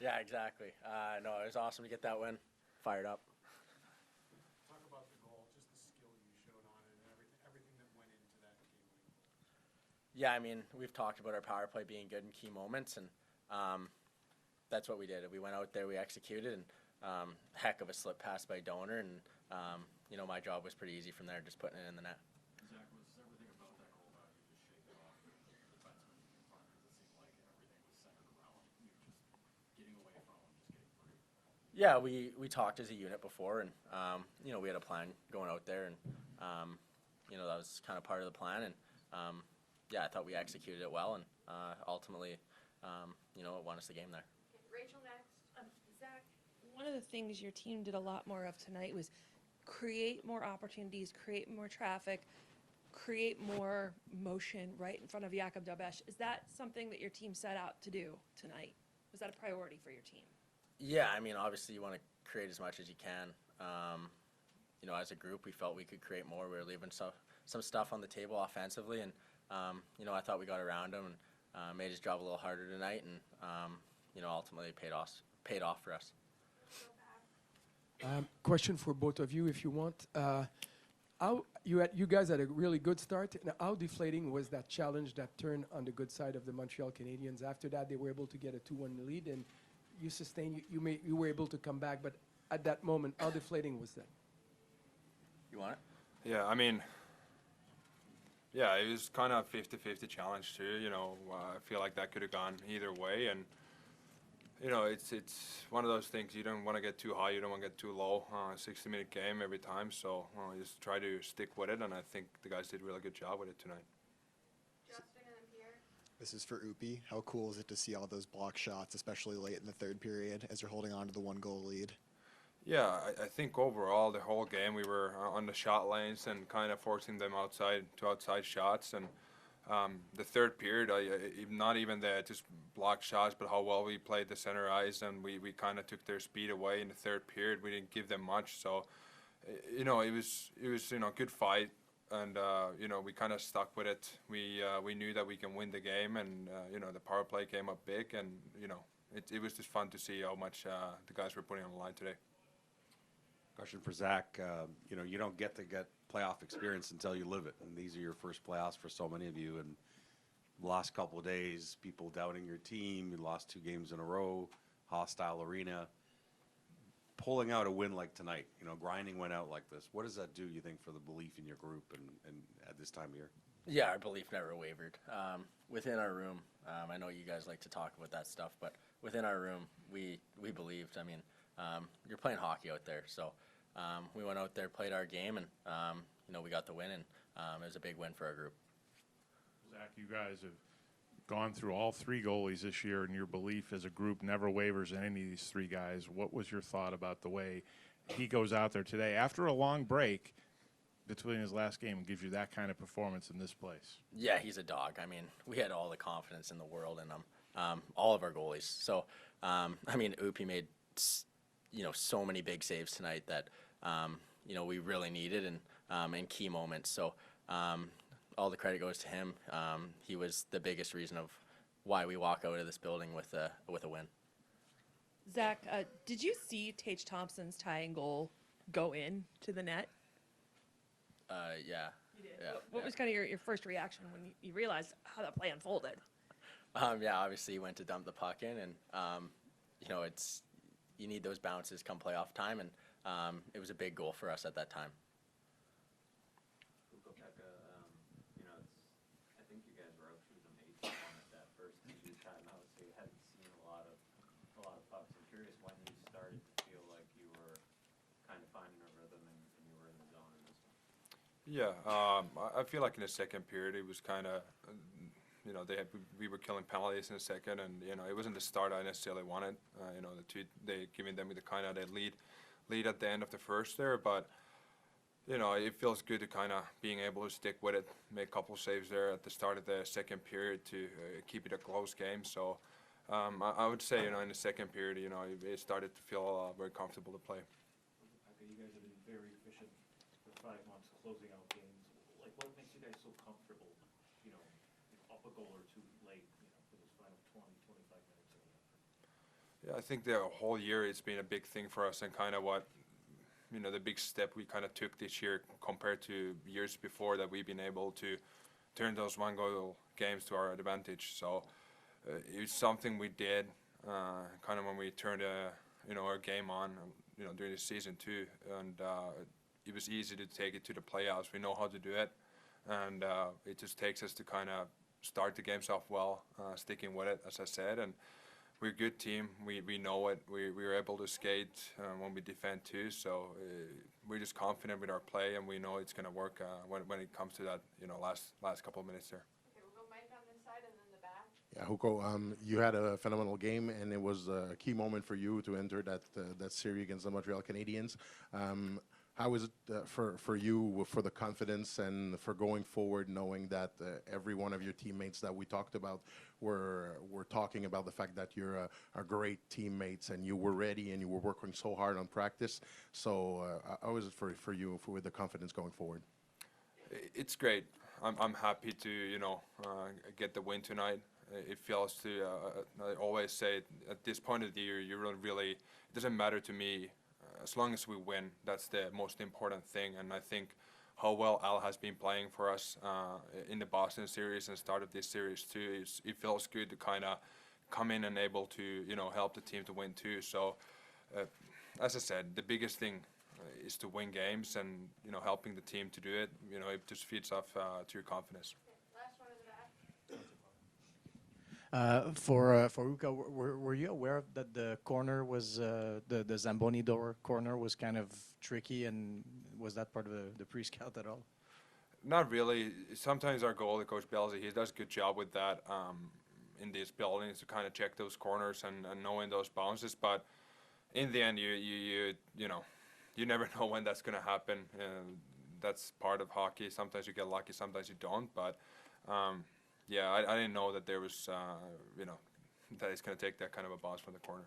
Yeah, exactly. No, it was awesome to get that win. Fired up. Talk about the goal, just the skill you showed on it and everything that went into that game. Yeah, I mean, we've talked about our power play being good in key moments, and that's what we did. We went out there, we executed, and heck of a slip pass by Donor, and my job was pretty easy from there, just putting it in the net. Zach, was everything about that goal about you just shake it off the defenseman in front? It seemed like everything was centered around you just getting away from him, just getting free. Yeah, we talked as a unit before, and we had a plan going out there, and that was kind of part of the plan, and I thought we executed it well, and ultimately, it won us the game there. Rachel next. Zach, one of the things your team did a lot more of tonight was create more opportunities, create more traffic, create more motion right in front of Jakub Dabesh. Is that something that your team set out to do tonight? Was that a priority for your team? Yeah, I mean, obviously you want to create as much as you can. As a group, we felt we could create more. We were leaving some stuff on the table offensively, and I thought we got around him and made his job a little harder tonight, and ultimately paid off for us. Question for both of you, if you want. How you guys had a really good start. Now, how deflating was that challenge that turned on the good side of the Montreal Canadiens? After that, they were able to get a 2-1 lead, and you sustained. You were able to come back, but at that moment, how deflating was that? You want it? Yeah, I mean, it was kind of 50-50 challenge too. I feel like that could have gone either way, and it's one of those things. You don't want to get too high, you don't want to get too low. 60-minute game every time, so just try to stick with it, and I think the guys did a really good job with it tonight. Justin and then Pierre. This is for Upi. How cool is it to see all those block shots, especially late in the third period, as you're holding on to the 1-goal lead? Yeah, I think overall the whole game we were on the shot lanes and kind of forcing them outside shots, and the third period, not even the just block shots, but how well we played the center ice, and we kind of took their speed away in the third period. We didn't give them much, so it was good fight, and we kind of stuck with it. We knew that we can win the game, and the power play came up big, and it was just fun to see how much the guys were putting on the line today. Question for Zach. You don't get playoff experience until you live it, and these are your first playoffs for so many of you. And the last couple of days, people doubting your team. You lost 2 games in a row, hostile arena. Pulling out a win like tonight, grinding went out like this. What does that do, you think, for the belief in your group and at this time of year? Yeah, our belief never wavered. Within our room, I know you guys like to talk about that stuff, but within our room, we believed. I mean, you're playing hockey out there, so we went out there, played our game, and we got the win, and it was a big win for our group. Zach, you guys have gone through all 3 goalies this year, and your belief as a group never wavers in any of these 3 guys. What was your thought about the way he goes out there today after a long break between his last game and gives you that kind of performance in this place? Yeah, he's a dog. I mean, we had all the confidence in the world in him, all of our goalies. So, Upi made so many big saves tonight that we really needed and in key moments. So all the credit goes to him. He was the biggest reason of why we walk out of this building with a win. Zach, did you see Tage Thompson's tying goal go in to the net? Yeah. You did. Yeah, what was kind of your first reaction when you realized how that play unfolded? Obviously he went to dump the puck in, and you need those bounces come playoff time, and it was a big goal for us at that time. Ukko-Pekka, I think you guys were out shooting them 8-1 at that first two timeout, so you hadn't seen a lot of pucks. I'm curious when you started to feel like you were kind of finding a rhythm and you were in the zone in this one. Yeah, I feel like in the second period it was kind of, we were killing penalties in the second, and it wasn't the start I necessarily wanted. They giving them the kind of that lead at the end of the first there, but it feels good to kind of being able to stick with it, make a couple saves there at the start of the second period to keep it a close game. So I would say in the second period it started to feel very comfortable to play. You guys have been very efficient for 5 months closing out games. Like, what makes you guys so comfortable, up a goal or 2 late, for those final 20, 25 minutes or whatever? Yeah, I think the whole year it's been a big thing for us, and kind of what, the big step we kind of took this year compared to years before, that we've been able to turn those one goal games to our advantage. So it's something we did kind of when we turned our game on, during the season too, and it was easy to take it to the playoffs. We know how to do it, and it just takes us to kind of start the games off well, sticking with it, as I said. And we're a good team. We know it. We were able to skate when we defend too. So we're just confident with our play, and we know it's going to work when it comes to that, last couple of minutes there. Okay, we'll go Mike on this side and then the back. Yeah, Hugo, you had a phenomenal game, and it was a key moment for you to enter that series against the Montreal Canadiens. How is it for you, for the confidence and for going forward, knowing that every one of your teammates that we talked about were talking about the fact that you're a great teammates and you were ready and you were working so hard on practice? So how is it for you with the confidence going forward? It's great. I'm happy to get the win tonight. It feels to I always say at this point of the year, you really it doesn't matter to me. As long as we win, that's the most important thing. And I think how well Al has been playing for us in the Boston series and start of this series too, it feels good to kind of come in and able to help the team to win too. So as I said, the biggest thing is to win games, and helping the team to do it. It just feeds off to your confidence. Last one in the back. For Ukko, were you aware that the corner was the Zamboni door corner was kind of tricky, and was that part of the pre-scout at all? Not really. Sometimes our goalie, Coach Belzy, he does a good job with that in these buildings to kind of check those corners and knowing those bounces. But in the end, you never know when that's going to happen. That's part of hockey. Sometimes you get lucky, sometimes you don't. But yeah, I didn't know that there was, that it's going to take that kind of a bounce from the corner.